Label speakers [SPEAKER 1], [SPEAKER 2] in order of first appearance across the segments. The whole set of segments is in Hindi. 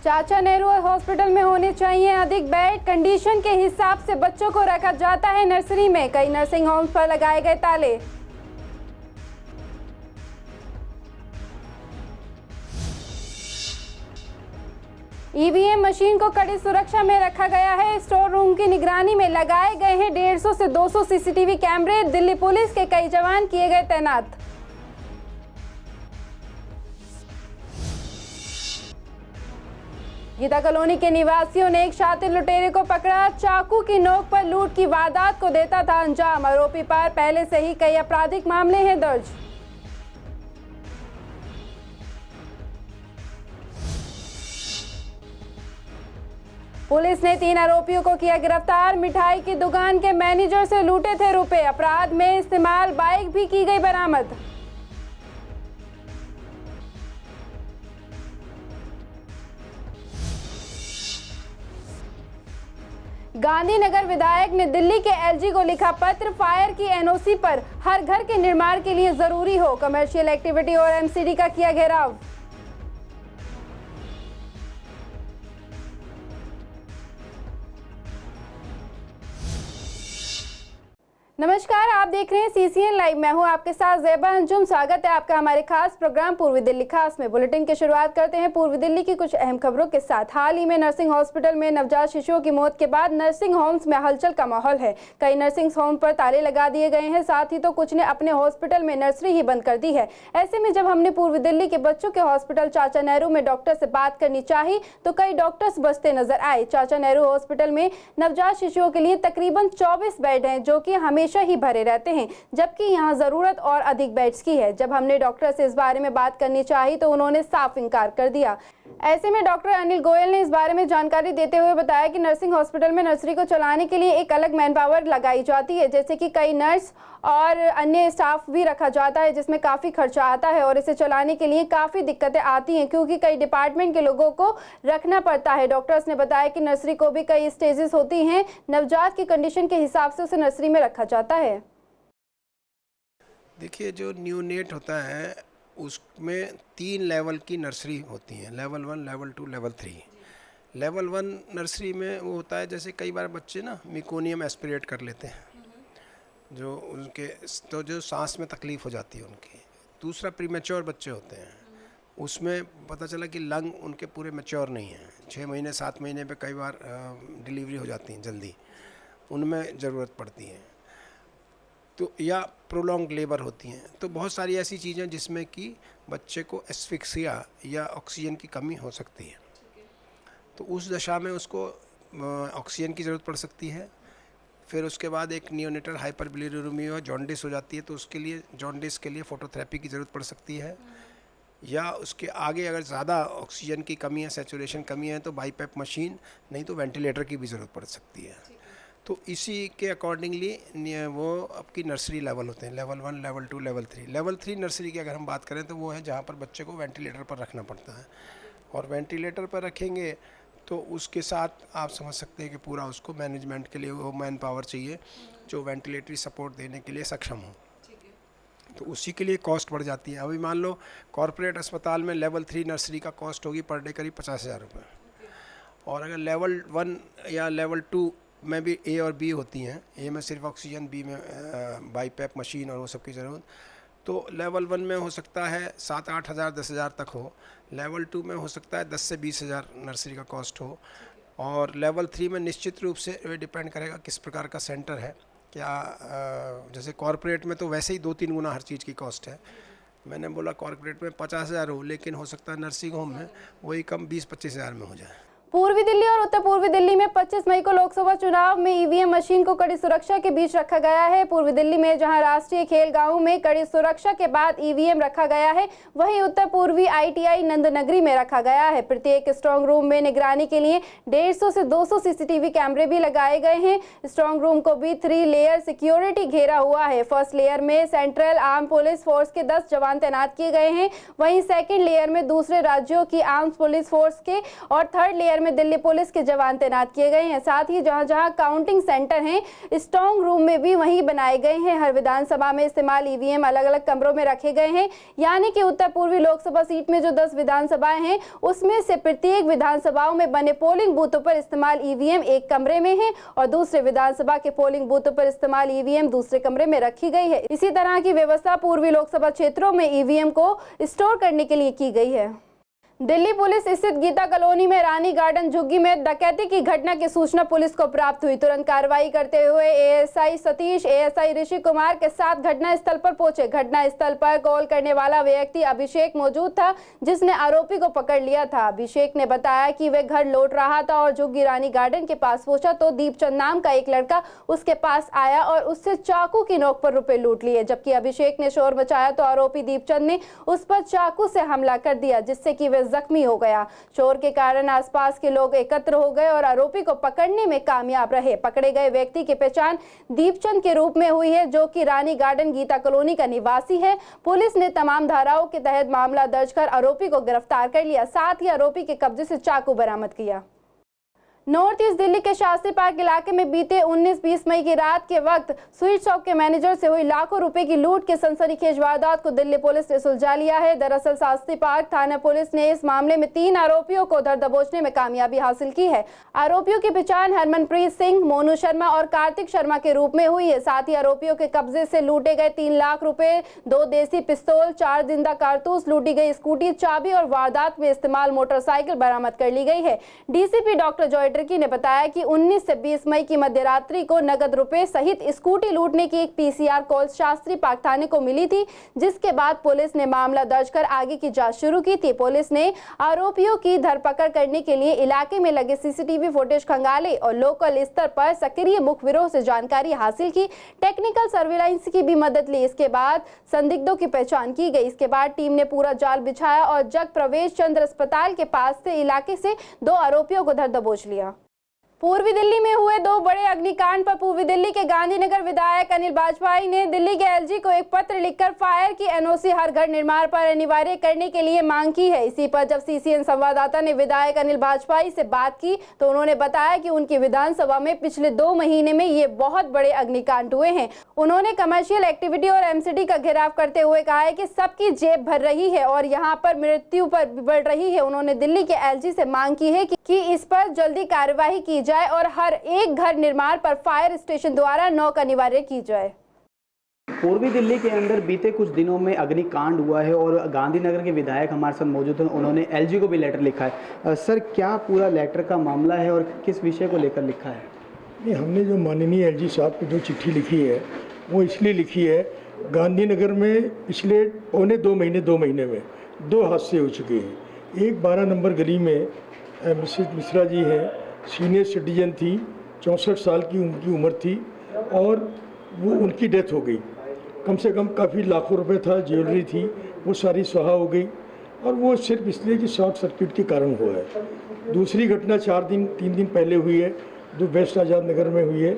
[SPEAKER 1] चाचा नेहरू हॉस्पिटल में होने चाहिए अधिक बेड। कंडीशन के हिसाब से बच्चों को रखा जाता है नर्सरी में। कई नर्सिंग होम्स पर लगाए गए ताले। ईवीएम मशीन को कड़ी सुरक्षा में रखा गया है। स्टोर रूम की निगरानी में लगाए गए हैं 150 से 200 सीसीटीवी कैमरे। दिल्ली पुलिस के कई जवान किए गए तैनात। गीता कॉलोनी के निवासियों ने एक शातिर लुटेरे को पकड़ा। चाकू की नोक पर लूट की वारदात को देता था अंजाम। आरोपी पर पहले से ही कई आपराधिक मामले हैं दर्ज। पुलिस ने 3 आरोपियों को किया गिरफ्तार। मिठाई की दुकान के मैनेजर से लूटे थे रुपए। अपराध में इस्तेमाल बाइक भी की गई बरामद। गांधीनगर विधायक ने दिल्ली के एलजी को लिखा पत्र। फायर की एनओसी पर हर घर के निर्माण के लिए जरूरी हो। कमर्शियल एक्टिविटी और एमसीडी का किया घेराव। नमस्कार, आप देख रहे हैं सीसीएन लाइव। मैं हूं आपके साथ ज़ेबा अंजुम। स्वागत है आपका हमारे खास प्रोग्राम पूर्वी दिल्ली खास में। बुलेटिन की शुरुआत करते हैं पूर्वी दिल्ली की कुछ अहम खबरों के साथ। हाल ही में नर्सिंग हॉस्पिटल में नवजात शिशुओं की मौत के बाद नर्सिंग होम्स में हलचल का माहौल है। कई नर्सिंग होम पर ताले लगा दिए गए हैं। साथ ही तो कुछ ने अपने हॉस्पिटल में नर्सरी ही बंद कर दी है। ऐसे में जब हमने पूर्वी दिल्ली के बच्चों के हॉस्पिटल चाचा नेहरू में डॉक्टर से बात करनी चाही तो कई डॉक्टर्स बचते नजर आए। चाचा नेहरू हॉस्पिटल में नवजात शिशुओं के लिए तकरीबन 24 बेड हैं, जो कि हमेशा ही भरे रहते हैं, जबकि यहां जरूरत और अधिक बेड्स की है। जब हमने डॉक्टर से इस बारे में बात करनी चाहिए तो उन्होंने साफ इनकार कर दिया। ऐसे में डॉक्टर अनिल गोयल ने इस बारे में जानकारी देते हुए बताया कि नर्सिंग हॉस्पिटल में नर्सरी को चलाने के लिए एक अलग मैन पावर लगाई जाती है, जैसे कि कई नर्स और अन्य स्टाफ भी रखा जाता है, जिसमें काफ़ी खर्चा आता है और इसे चलाने के लिए काफ़ी दिक्कतें आती हैं, क्योंकि कई डिपार्टमेंट के लोगों को रखना पड़ता है। डॉक्टर्स ने बताया कि नर्सरी को भी कई स्टेजेस होती हैं। नवजात की कंडीशन के हिसाब से उसे नर्सरी में रखा जाता है।
[SPEAKER 2] देखिए, जो न्यूनेट होता है उसमें 3 लेवल की नर्सरी होती हैं, level 1, level 2, level 3। Level 1 nursery में वो होता है जैसे कई बार बच्चे ना मेकोनियम एस्पिरेट कर लेते हैं, जो उनके तो जो सांस में तकलीफ़ हो जाती है उनकी। दूसरा प्रीमेच्योर बच्चे होते हैं, उसमें पता चला कि लंग उनके पूरे मैच्योर नहीं हैं। 6 महीने 7 महीने पे कई बार डिलीवरी हो जाती है जल्दी, उनमें ज़रूरत पड़ती है। तो या प्रोलॉन्ग लेबर होती हैं। तो बहुत सारी ऐसी चीज़ें जिसमें कि बच्चे को एस्फिक्सिया या ऑक्सीजन की कमी हो सकती है। तो उस दशा में उसको ऑक्सीजन की ज़रूरत पड़ सकती है। फिर उसके बाद एक नियोनेटल हाइपरबिलिरूबिनुरिया जॉन्डिस हो जाती है, तो उसके लिए जॉन्डिस के लिए फोटोथेरेपी की ज़रूरत पड़ सकती है। या उसके आगे अगर ज़्यादा ऑक्सीजन की कमी है, सैचुरेशन कमी है, तो बाईपैप मशीन, नहीं तो वेंटिलेटर की भी ज़रूरत पड़ सकती है। तो इसी के अकॉर्डिंगली वो आपकी नर्सरी लेवल होते हैं, level 1, level 2, level 3। Level 3 nursery की अगर हम बात करें तो वो है जहाँ पर बच्चे को वेंटिलेटर पर रखना पड़ता है, और वेंटिलेटर पर रखेंगे तो उसके साथ आप समझ सकते हैं कि पूरा उसको मैनेजमेंट के लिए वो मैन पावर चाहिए जो वेंटिलेटरी सपोर्ट देने के लिए सक्षम हो। तो उसी के लिए कॉस्ट बढ़ जाती है। अभी मान लो कॉरपोरेट अस्पताल में लेवल 3 नर्सरी का कॉस्ट होगी पर डे करीब 50,000 रुपये, और अगर लेवल 1 या लेवल 2 में भी ए और बी होती हैं, ए में सिर्फ ऑक्सीजन, बी में बाईपैप मशीन और वो सब की ज़रूरत, तो लेवल 1 में हो सकता है 7-8 हज़ार 10 हज़ार तक हो। लेवल 2 में हो सकता है 10 से 20 हज़ार नर्सरी का कॉस्ट हो। और लेवल 3 में निश्चित रूप से ये डिपेंड करेगा किस प्रकार का सेंटर है। क्या जैसे कॉरपोरेट में तो वैसे ही 2-3 गुना हर चीज़ की कॉस्ट है। मैंने बोला कॉरपोरेट में 50 हज़ार हो, लेकिन हो सकता है नर्सिंग होम में वही कम 20-25 हज़ार में हो जाए।
[SPEAKER 1] पूर्वी दिल्ली और उत्तर पूर्वी दिल्ली में 25 मई को लोकसभा चुनाव में ईवीएम मशीन को कड़ी सुरक्षा के बीच रखा गया है। पूर्वी दिल्ली में जहां राष्ट्रीय खेल गांव में कड़ी सुरक्षा के बाद ईवीएम रखा गया है, वहीं उत्तर पूर्वी आईटीआई नंदनगरी में रखा गया है। प्रत्येक स्ट्रांग रूम में निगरानी के लिए 150 से 200 सीसीटीवी कैमरे भी लगाए गए हैं। स्ट्रांग रूम को भी 3 लेयर सिक्योरिटी घेरा हुआ है। फर्स्ट लेयर में सेंट्रल आर्म पुलिस फोर्स के 10 जवान तैनात किए गए हैं, वहीं सेकेंड लेयर में दूसरे राज्यों की आर्म पुलिस फोर्स के और थर्ड लेयर शहर में दिल्ली पुलिस के जवान तैनात किए गए हैं। साथ ही जहां जहां काउंटिंग सेंटर हैं, स्ट्रांग रूम में भी वहीं बनाए गए हैं। हर विधानसभा में इस्तेमाल ईवीएम अलग अलग कमरों में रखे गए हैं, यानी कि उत्तर पूर्वी लोकसभा सीट में जो 10 विधानसभाएं हैं उसमें से प्रत्येक विधानसभाओं में बने पोलिंग बूथों पर इस्तेमाल ईवीएम एक कमरे में है और दूसरे विधानसभा के पोलिंग बूथों पर इस्तेमाल ईवीएम दूसरे कमरे में रखी गई है। इसी तरह की व्यवस्था पूर्वी लोकसभा क्षेत्रों में ईवीएम को स्टोर करने के लिए की गई है। दिल्ली पुलिस स्थित गीता कॉलोनी में रानी गार्डन झुग्गी में डकैती की घटना की सूचना पुलिस को प्राप्त हुई। तुरंत कार्रवाई करते हुए एएसआई सतीश, एएसआई ऋषि कुमार के साथ घटना स्थल पर पहुंचे। घटना स्थल पर कॉल करने वाला व्यक्ति अभिषेक मौजूद था, जिसने आरोपी को पकड़ लिया था। अभिषेक ने बताया कि वह घर लौट रहा था और झुग्गी रानी गार्डन के पास पहुंचा तो दीपचंद नाम का एक लड़का उसके पास आया और उससे चाकू की नोक पर रुपए लूट लिए। जबकि अभिषेक ने शोर मचाया तो आरोपी दीपचंद ने उस पर चाकू से हमला कर दिया, जिससे कि वह जख्मी हो गया। शोर के कारण आसपास के लोग एकत्र हो गए और आरोपी को पकड़ने में कामयाब रहे। पकड़े गए व्यक्ति की पहचान दीपचंद के रूप में हुई है, जो कि रानी गार्डन गीता कॉलोनी का निवासी है। पुलिस ने तमाम धाराओं के तहत मामला दर्ज कर आरोपी को गिरफ्तार कर लिया। साथ ही आरोपी के कब्जे से चाकू बरामद किया। नॉर्थ ईस्ट दिल्ली के शास्त्री पार्क इलाके में बीते 19-20 मई की रात के वक्त स्वीट शॉप के मैनेजर से हुई लाखों रुपए की लूट के सनसनीखेज वारदात को दिल्ली पुलिस ने सुलझा लिया है। दरअसल शास्त्री पार्क थाना पुलिस ने इस मामले में 3 आरोपियों को धर दबोचने में कामयाबी हासिल की है। आरोपियों की पहचान हरमनप्रीत सिंह, मोनू शर्मा और कार्तिक शर्मा के रूप में हुई है। साथ ही आरोपियों के कब्जे से लूटे गए 3 लाख रुपए, 2 देसी पिस्तौल, 4 जिंदा कारतूस, लूटी गई स्कूटी, चाबी और वारदात में इस्तेमाल मोटरसाइकिल बरामद कर ली गई है। डीसीपी डॉक्टर जॉय ट्रिकी ने बताया कि 19 से 20 मई की मध्यरात्रि को नगद रुपए सहित स्कूटी लूटने की एक पीसीआर कॉल शास्त्री पार्क थाने को मिली थी, जिसके बाद पुलिस ने मामला दर्ज कर आगे की जांच शुरू की थी। पुलिस ने आरोपियों की धरपकड़ करने के लिए इलाके में लगे सीसीटीवी फुटेज खंगाले और लोकल स्तर पर सक्रिय मुखबिरों से जानकारी हासिल की। टेक्निकल सर्विलांस की भी मदद ली। इसके बाद संदिग्धों की पहचान की गई। इसके बाद टीम ने पूरा जाल बिछाया और जग प्रवेश चंद्र अस्पताल के पास से इलाके से 2 आरोपियों को धर दबोच लिया। पूर्वी दिल्ली में हुए 2 बड़े अग्निकांड पर पूर्वी दिल्ली के गांधीनगर विधायक अनिल वाजपेयी ने दिल्ली के एलजी को एक पत्र लिखकर फायर की एनओसी हर घर निर्माण पर अनिवार्य करने के लिए मांग की है। इसी पर जब सीसीएन संवाददाता ने विधायक अनिल वाजपेयी से बात की तो उन्होंने बताया कि उनकी विधानसभा में पिछले 2 महीने में ये बहुत बड़े अग्निकांड हुए हैं। उन्होंने कमर्शियल एक्टिविटी और एमसीडी का घेराव करते हुए कहा है कि सबकी जेब भर रही है और यहाँ पर मृत्यु पर बढ़ रही है। उन्होंने दिल्ली के एलजी से मांग की है कि इस पर जल्दी कार्यवाही की जाए और हर एक घर निर्माण पर फायर स्टेशन द्वारा नौक अनिवार्य की जाए।
[SPEAKER 3] पूर्वी दिल्ली के अंदर बीते कुछ दिनों में अग्निकांड हुआ है और गांधीनगर के विधायक हमारे साथ मौजूद हैं। उन्होंने एलजी को भी लेटर लिखा है। सर, क्या पूरा लेटर का मामला है और किस विषय को लेकर लिखा है?
[SPEAKER 4] नहीं, हमने जो माननीय एलजी साहब को जो चिट्ठी लिखी है वो इसलिए लिखी है, गांधीनगर में पिछले 2 महीने में 2 हादसे हो चुके हैं। एक 12 नंबर गली में मिसेज मिश्रा जी हैं, सीनियर सिटीजन थी, 64 साल की उनकी उम्र थी और वो उनकी डेथ हो गई। कम से कम काफ़ी लाखों रुपए था, ज्वेलरी थी, वो सारी सुहा हो गई और वो सिर्फ इसलिए कि शॉर्ट सर्किट के कारण हुआ है। दूसरी घटना 3 दिन पहले हुई है, जो वेस्ट आज़ाद नगर में हुई है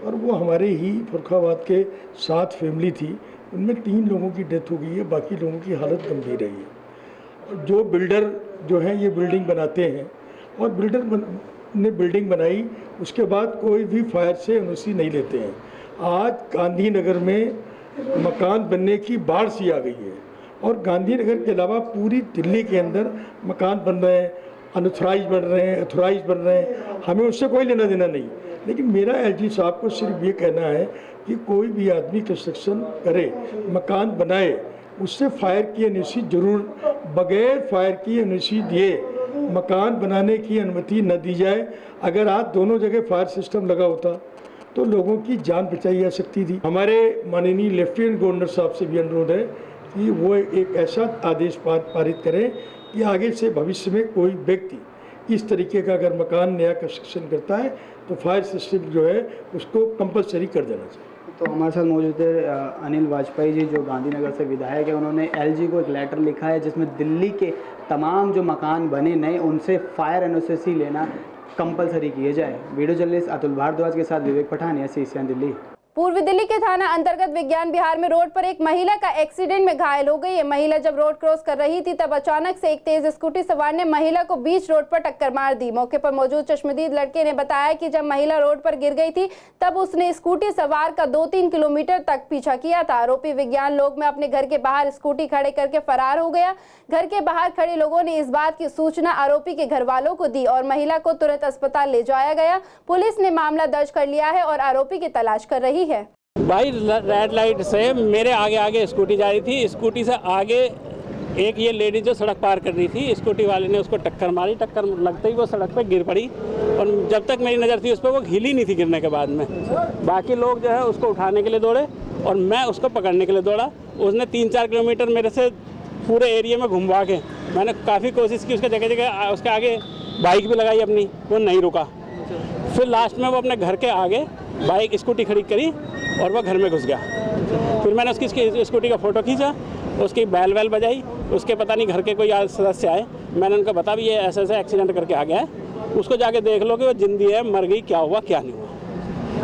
[SPEAKER 4] और वो हमारे ही फरुखाबाद के 7 फैमिली थी, उनमें 3 लोगों की डेथ हो गई है, बाकी लोगों की हालत गंभीर रही है। जो बिल्डर जो हैं ये बिल्डिंग बनाते हैं और बिल्डर ने बिल्डिंग बनाई, उसके बाद कोई भी फायर से एनओसी नहीं लेते हैं। आज गांधीनगर में मकान बनने की बाढ़ सी आ गई है और गांधीनगर के अलावा पूरी दिल्ली के अंदर मकान बन रहे हैं, अनऑथराइज बन रहे हैं, अथोराइज बन रहे हैं। हमें उससे कोई लेना देना नहीं, लेकिन मेरा एलजी साहब को सिर्फ ये कहना है कि कोई भी आदमी कंस्ट्रक्शन करे, मकान बनाए, उससे फायर की एनओसी जरूर, बगैर फायर की एनओसी दिए मकान बनाने की अनुमति न दी जाए। अगर आज दोनों जगह फायर सिस्टम लगा होता तो लोगों की जान बचाई जा सकती थी। हमारे माननीय लेफ्टिनेंट गवर्नर साहब से भी अनुरोध है कि वो एक ऐसा आदेश पारित करें कि आगे से भविष्य में कोई व्यक्ति इस तरीके का अगर मकान नया कंस्ट्रक्शन करता है तो फायर सिस्टम जो है उसको कंपलसरी कर देना चाहिए।
[SPEAKER 3] तो हमारे साथ मौजूद है अनिल वाजपेयी जी, जो गांधीनगर से विधायक है। उन्होंने एलजी को एक लेटर लिखा है जिसमें दिल्ली के तमाम जो मकान बने नए उनसे फायर एनओसी लेना कंपलसरी किया जाए। वीडियो जर्नलिस्ट अतुल भारद्वाज के साथ विवेक पठानिया, सीसीएन दिल्ली।
[SPEAKER 1] पूर्वी दिल्ली के थाना अंतर्गत विज्ञान विहार में रोड पर एक महिला का एक्सीडेंट में घायल हो गई है। महिला जब रोड क्रॉस कर रही थी तब अचानक से एक तेज स्कूटी सवार ने महिला को बीच रोड पर टक्कर मार दी। मौके पर मौजूद चश्मदीद लड़के ने बताया कि जब महिला रोड पर गिर गई थी तब उसने स्कूटी सवार का 2-3 किलोमीटर तक पीछा किया था। आरोपी विज्ञान लोक में अपने घर के बाहर स्कूटी खड़े करके फरार हो गया। घर के बाहर खड़े लोगों ने इस बात की सूचना आरोपी के घर वालों को दी और महिला को तुरंत अस्पताल ले जाया गया। पुलिस ने मामला दर्ज कर लिया है और आरोपी की तलाश कर रही है।
[SPEAKER 5] भाई रेड लाइट से मेरे आगे स्कूटी जा रही थी। स्कूटी से आगे एक ये लेडी जो सड़क पार कर रही थी, स्कूटी वाले ने उसको टक्कर मारी। टक्कर लगते ही वो सड़क पे गिर पड़ी और जब तक मेरी नज़र थी उस पर वो हिली नहीं थी गिरने के बाद में। बाकी लोग जो है उसको उठाने के लिए दौड़े और मैं उसको पकड़ने के लिए दौड़ा। उसने 3-4 किलोमीटर मेरे से पूरे एरिया में घुमवा के मैंने काफ़ी कोशिश की, उसके जगह जगह उसके आगे बाइक भी लगाई अपनी, वो नहीं रुका। फिर लास्ट में वो अपने घर के आगे बाइक स्कूटी खड़ी करी और वह घर में घुस गया। फिर मैंने उसकी स्कूटी का फ़ोटो खींचा, उसकी बैल बजाई। उसके पता नहीं घर के कोई सदस्य आए, मैंने उनको बता भी ये ऐसे एक्सीडेंट करके आ गया है, उसको जाके देख लो कि वो जिंदी है, मर गई, क्या हुआ क्या नहीं हुआ।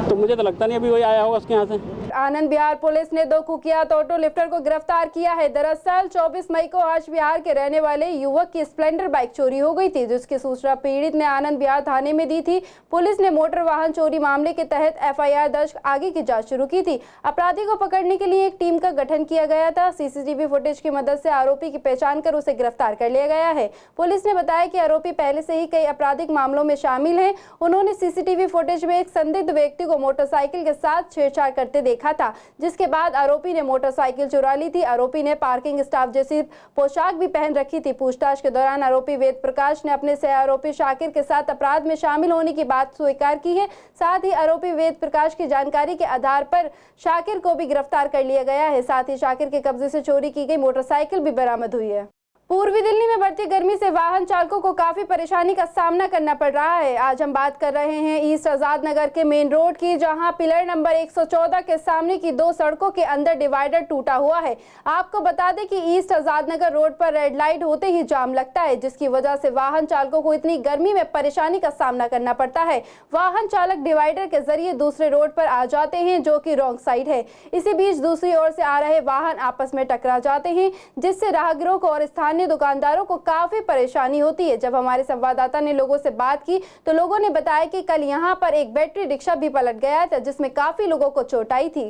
[SPEAKER 5] तो मुझे तो लगता नहीं अभी कोई आया होगा उसके यहाँ से।
[SPEAKER 1] आनंद विहार पुलिस ने 2 कुख्यात ऑटो लिफ्टर को गिरफ्तार किया है। दरअसल 24 मई को हर्ष विहार के रहने वाले युवक की स्प्लेंडर बाइक चोरी हो गई थी, जिसकी सूचना पीड़ित ने आनंद विहार थाने में दी थी। पुलिस ने मोटर वाहन चोरी मामले के तहत FIR दर्ज आगे की जांच शुरू की थी। अपराधी को पकड़ने के लिए एक टीम का गठन किया गया था। CCTV फुटेज की मदद से आरोपी की पहचान कर उसे गिरफ्तार कर लिया गया है। पुलिस ने बताया कि आरोपी पहले से ही कई आपराधिक मामलों में शामिल है। उन्होंने CCTV फुटेज में एक संदिग्ध व्यक्ति को मोटरसाइकिल के साथ छेड़छाड़ करते देखा था, जिसके बाद आरोपी ने मोटरसाइकिल चुरा ली थी। आरोपी ने पार्किंग स्टाफ जैसी पोशाक भी पहन रखी थी। पूछताछ के दौरान आरोपी वेद प्रकाश ने अपने सह आरोपी शाकिर के साथ अपराध में शामिल होने की बात स्वीकार की है। साथ ही आरोपी वेद प्रकाश की जानकारी के आधार पर शाकिर को भी गिरफ्तार कर लिया गया है। साथ ही शाकिर के कब्जे से चोरी की गई मोटरसाइकिल भी बरामद हुई है। पूर्वी दिल्ली में बढ़ती गर्मी से वाहन चालकों को काफी परेशानी का सामना करना पड़ रहा है। आज हम बात कर रहे हैं ईस्ट आजाद नगर के मेन रोड की, जहां पिलर नंबर 114 के सामने की 2 सड़कों के अंदर डिवाइडर टूटा हुआ है। आपको बता दें कि ईस्ट आजाद नगर रोड पर रेड लाइट होते ही जाम लगता है, जिसकी वजह से वाहन चालकों को इतनी गर्मी में परेशानी का सामना करना पड़ता है। वाहन चालक डिवाइडर के जरिए दूसरे रोड पर आ जाते हैं, जो कि रॉन्ग साइड है। इसी बीच दूसरी ओर से आ रहे वाहन आपस में टकरा जाते हैं, जिससे राहगीरों को और स्थानीय दुकानदारों को काफी परेशानी होती है। जब हमारे संवाददाता ने लोगों से बात की तो लोगों ने बताया कि कल यहां पर एक बैटरी रिक्शा भी पलट गया था, जिसमें काफी लोगों को चोट आई थी।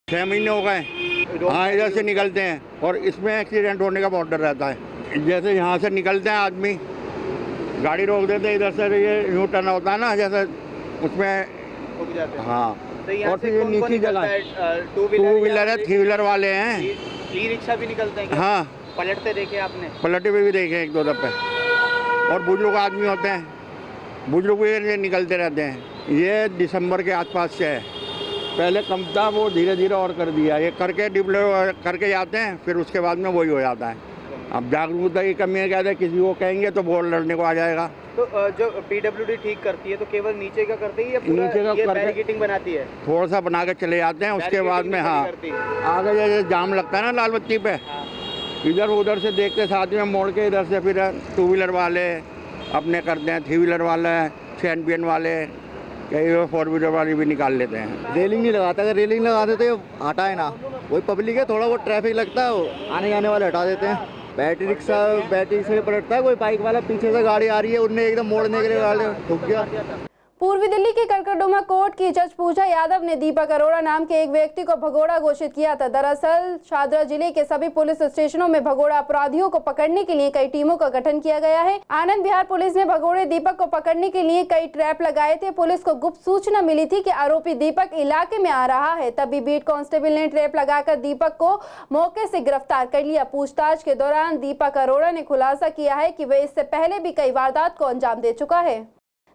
[SPEAKER 6] 6 महीने हो गए हाँ इधर से निकलते हैं और इसमें एक्सीडेंट होने का बहुत डर रहता है। जैसे यहाँ से निकलते हैं आदमी, गाड़ी रोक देते हैं, इधर से ये यूँ टर्न होता है ना, जैसे उसमें
[SPEAKER 3] रुक जाते हैं।
[SPEAKER 6] हाँ
[SPEAKER 3] तो
[SPEAKER 6] और फिर ये नीचे जगह 2 व्हीलर है, 3 व्हीलर वाले हैं,
[SPEAKER 3] ई रिक्शा भी निकलते हैं क्या?
[SPEAKER 6] हाँ
[SPEAKER 3] पलटते देखे आपने?
[SPEAKER 6] पलटे पे भी देखे 1-2 दफे। और बुजुर्ग आदमी होते हैं, बुजुर्ग भी निकलते रहते हैं। ये दिसंबर के आसपास से है, पहले कम था, वो धीरे धीरे और कर दिया। ये करके डिप्लोमा करके जाते हैं, फिर उसके बाद में वही हो जाता है। अब जागरूकता की कमी है, कहते हैं किसी को कहेंगे तो बोल लड़ने को आ जाएगा।
[SPEAKER 3] तो जो PWD ठीक करती है तो केवल नीचे का करती है या पूरा
[SPEAKER 6] नीचे का
[SPEAKER 3] ये
[SPEAKER 6] करके
[SPEAKER 3] बैरिकेडिंग बनाती है?
[SPEAKER 6] थोड़ा सा बना के चले जाते हैं, उसके बाद में हाँ आगे जैसे जाम लगता है ना लाल बत्ती पे, इधर उधर से देखते साथ में मोड़ के इधर से फिर 2 व्हीलर वाले अपने करते हैं, 3 व्हीलर वाले, चैंपियन वाले, कई 4 व्हीलर वाले भी निकाल लेते हैं।
[SPEAKER 7] रेलिंग नहीं लगाता, अगर रेलिंग लगा देते हटाए ना, वही पब्लिक है, थोड़ा बहुत ट्रैफिक लगता है, आने जाने वाले हटा देते हैं। बैटरी रिक्शा पलटता है, कोई बाइक वाला पीछे से गाड़ी आ रही है, उनने एकदम मोड़ने के लिए वाले ठुक गया।
[SPEAKER 1] पूर्वी दिल्ली के करकरडुमा कोर्ट की जज पूजा यादव ने दीपक अरोड़ा नाम के एक व्यक्ति को भगोड़ा घोषित किया था। दरअसल शादरा जिले के सभी पुलिस स्टेशनों में भगोड़ा अपराधियों को पकड़ने के लिए कई टीमों का गठन किया गया है। आनंद विहार पुलिस ने भगोड़े दीपक को पकड़ने के लिए कई ट्रैप लगाए थे। पुलिस को गुप्त सूचना मिली थी कि आरोपी दीपक इलाके में आ रहा है, तभी बीट कांस्टेबल ने ट्रैप लगाकर दीपक को मौके से गिरफ्तार कर लिया। पूछताछ के दौरान दीपक अरोड़ा ने खुलासा किया है कि वह इससे पहले भी कई वारदात को अंजाम दे चुका है।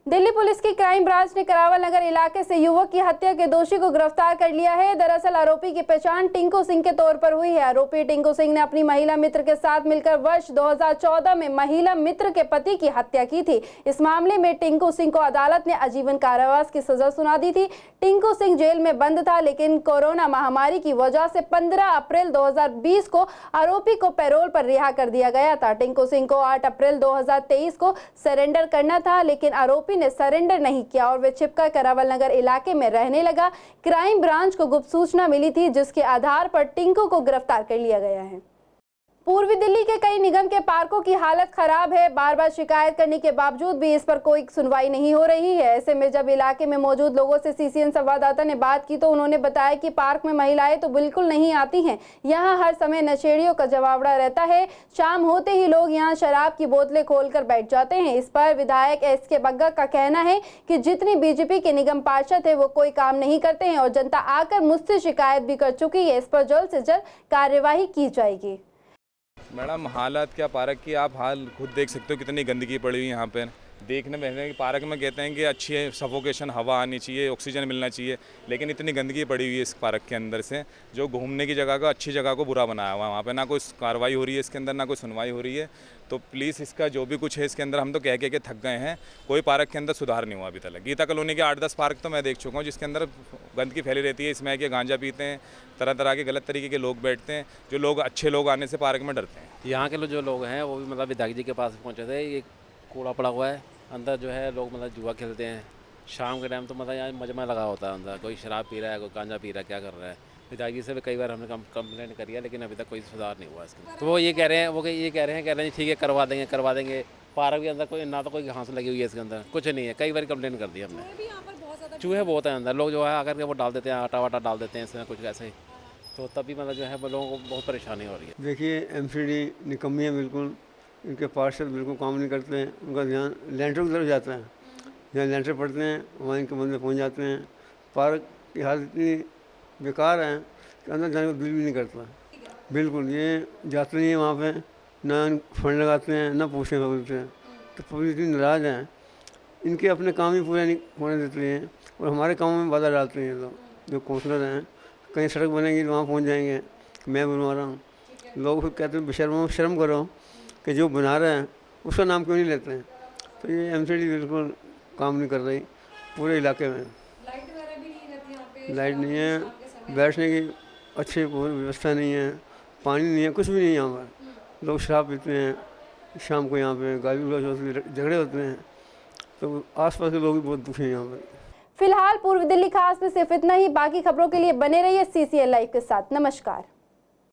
[SPEAKER 1] दिल्ली पुलिस की क्राइम ब्रांच ने करावल नगर इलाके से युवक की हत्या के दोषी को गिरफ्तार कर लिया है। दरअसल आरोपी की पहचान टिंकू सिंह के तौर पर हुई है। आरोपी टिंकू सिंह ने अपनी महिला मित्र के साथ मिलकर वर्ष 2014 में महिला मित्र के पति की हत्या की थी। इस मामले में टिंकू सिंह को अदालत ने आजीवन कारावास की सजा सुना दी थी। टिंकू सिंह जेल में बंद था, लेकिन कोरोना महामारी की वजह से 15 अप्रैल 2020 को आरोपी को पैरोल पर रिहा कर दिया गया था। टिंकू सिंह को 8 अप्रैल 2023 को सरेंडर करना था, लेकिन आरोपी ने सरेंडर नहीं किया और वे छिपकर करावल नगर इलाके में रहने लगा। क्राइम ब्रांच को गुप्त सूचना मिली थी, जिसके आधार पर टिंकू को गिरफ्तार कर लिया गया है। पूर्वी दिल्ली के कई निगम के पार्कों की हालत खराब है। बार बार शिकायत करने के बावजूद भी इस पर कोई सुनवाई नहीं हो रही है। ऐसे में जब इलाके में मौजूद लोगों से सीसीएन संवाददाता ने बात की तो उन्होंने बताया कि पार्क में महिलाएं तो बिल्कुल नहीं आती हैं। यहां हर समय नशेड़ियों का जमावड़ा रहता है। शाम होते ही लोग यहां शराब की बोतलें खोलकर बैठ जाते हैं। इस पर विधायक SK बग्गा का कहना है कि जितनी बीजेपी के निगम पार्षद है वो कोई काम नहीं करते हैं और जनता आकर मुझसे शिकायत भी कर चुकी है। इस पर जल्द से जल्द कार्यवाही की जाएगी।
[SPEAKER 8] मैडम हालत क्या पार्क की, आप हाल खुद देख सकते हो कितनी गंदगी पड़ी हुई यहाँ पे। देखने में पार्क में कहते हैं कि अच्छी है, सफोकेशन हवा आनी चाहिए, ऑक्सीजन मिलना चाहिए, लेकिन इतनी गंदगी पड़ी हुई है इस पार्क के अंदर से, जो घूमने की जगह को, अच्छी जगह को बुरा बनाया हुआ है। वहाँ पे ना कोई कार्रवाई हो रही है इसके अंदर, ना कोई सुनवाई हो रही है। तो प्लीज़ इसका जो भी कुछ है इसके अंदर, हम तो कह के थक गए हैं, कोई पार्क के अंदर सुधार नहीं हुआ अभी तक। गीता कॉलोनी के 8-10 पार्क तो मैं देख चुका हूँ जिसके अंदर गंदगी फैली रहती है। इसमें कि गांजा पीते हैं, तरह तरह के गलत तरीके के लोग बैठते हैं, जो लोग अच्छे लोग आने से पार्क में डरते हैं।
[SPEAKER 5] यहाँ के जो लोग हैं वो भी मतलब विधायक जी के पास पहुँचे थे। ये कूड़ा पड़ा हुआ है अंदर, जो है लोग मतलब जुआ खेलते हैं शाम के टाइम, तो मतलब यहाँ मजमा लगा होता है अंदर। कोई शराब पी रहा है, कोई गांजा पी रहा है, क्या कर रहा है। विधायक जी से भी कई बार हमने कंप्लेंट करी है, लेकिन अभी तक कोई सुधार नहीं हुआ इसका। तो वो ये कह रहे हैं ठीक है करवा देंगे। पार्क के अंदर कोई ना तो कोई घास लगी हुई है इसके अंदर, कुछ नहीं है। कई बार कंप्लेंट कर दी हमने। चूहे बहुत हैं अंदर, लोग जो है आकर के वो डाल देते हैं, आटा वाटा डाल देते हैं इसमें कुछ ऐसे, तो तभी मतलब जो है वो लोगों को बहुत परेशानी हो रही है।
[SPEAKER 9] देखिए MCD निकम्मी है बिल्कुल, इनके पार्षद बिल्कुल काम नहीं करते हैं। उनका ध्यान लेंटर की तरफ जाता है, जहाँ लेंटर पड़ते हैं वहाँ इनके बंदे पहुँच जाते हैं। पार्क की हालत इतनी बेकार है कि अंदर जाने को दिल भी नहीं करता बिल्कुल। ये जाते नहीं हैं वहाँ पे, ना फंड लगाते हैं, ना पूछते पब्लिक से। तो पब्लिक इतनी नाराज़ हैं, इनके अपने काम ही पूरे नहीं होने देते हैं और हमारे कामों में बाधा डालते हैं लोग। जो काउंसलर हैं, कहीं सड़क बनेगी तो वहाँ पहुँच जाएंगे, मैं बनवा रहा हूँ। लोग फिर कहते हैं बेशर्मो, शर्म करो कि जो बना रहे हैं उसका नाम क्यों नहीं लेते हैं। तो ये MCD बिल्कुल काम नहीं कर रही पूरे इलाके में। लाइट नहीं है, बैठने की अच्छी कोई व्यवस्था नहीं है, पानी नहीं है, कुछ भी नहीं है यहाँ पर। लोग शराब पीते हैं शाम को, यहाँ पे गाली गलौज होती है, झगड़े होते हैं। तो आसपास के लोग भी बहुत दुखी हैं यहाँ पर।
[SPEAKER 1] फिलहाल पूर्वी दिल्ली खास में सिर्फ इतना ही। बाकी खबरों के लिए बने रहिए CCN लाइव के साथ। नमस्कार।